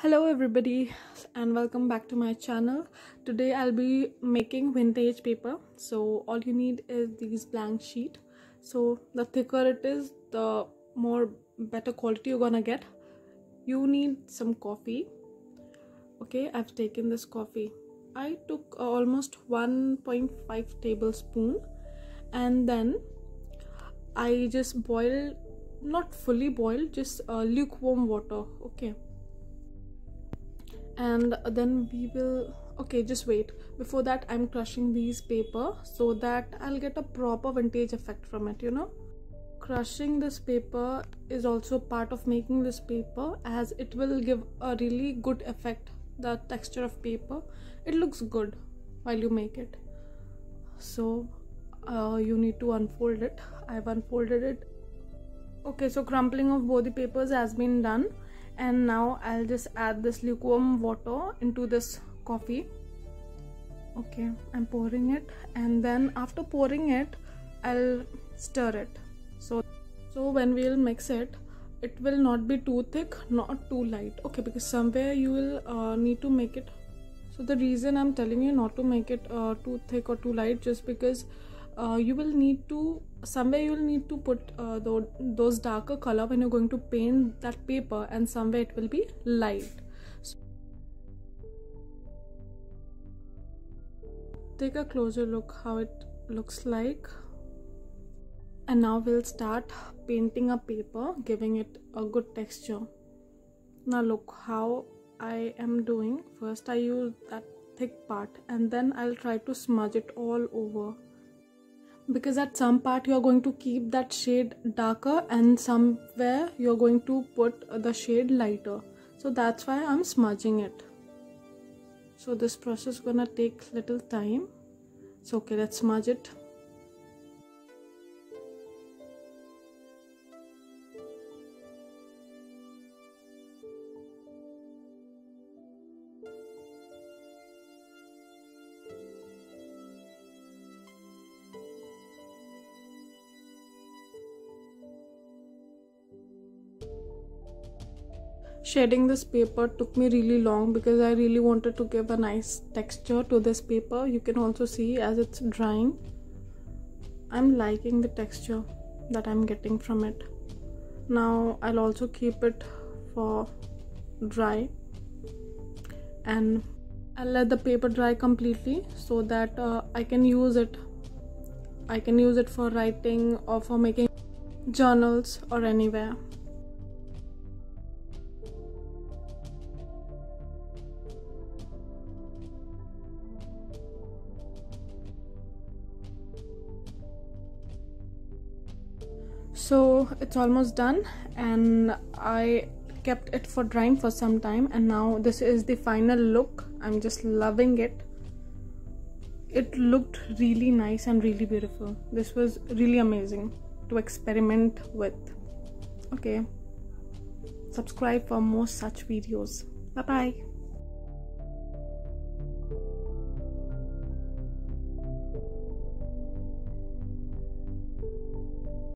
Hello everybody and welcome back to my channel. Today I'll be making vintage paper. So all you need is these blank sheet. So the thicker it is, the more better quality you're gonna get. You need some coffee. Okay, I've taken this coffee. I took almost 1.5 tablespoon and then I just boiled, not fully boiled, just lukewarm water. Okay, and then we will, okay, just wait. Before that, I'm crushing these paper so that I'll get a proper vintage effect from it, Crushing this paper is also part of making this paper, as it will give a really good effect. The texture of paper, it looks good while you make it. So you need to unfold it. I've unfolded it. Okay, so crumpling of both the papers has been done, and now I'll just add this lukewarm water into this coffee. Okay, I'm pouring it, and then after pouring it, I'll stir it. So when we'll mix it, it will not be too thick, not too light. Okay, because somewhere you will need to make it. So the reason I'm telling you not to make it too thick or too light, just because you will need to, somewhere you will need to put those darker color when you're going to paint that paper, and somewhere it will be light. So take a closer look how it looks like. And now we'll start painting a paper, giving it a good texture. Now look how I am doing. First I use that thick part, and then I'll try to smudge it all over, because at some part you're going to keep that shade darker and somewhere you're going to put the shade lighter. So that's why I'm smudging it. So this process is gonna take little time. So okay, let's smudge it. Shading this paper took me really long because I really wanted to give a nice texture to this paper. You can also see as it's drying, I'm liking the texture that I'm getting from it. Now I'll also keep it for dry, and I'll let the paper dry completely so that I can use it for writing or for making journals or anywhere. So it's almost done, and I kept it for drying for some time, and now this is the final look. I'm just loving it. It looked really nice and really beautiful. This was really amazing to experiment with. Okay, subscribe for more such videos. Bye bye.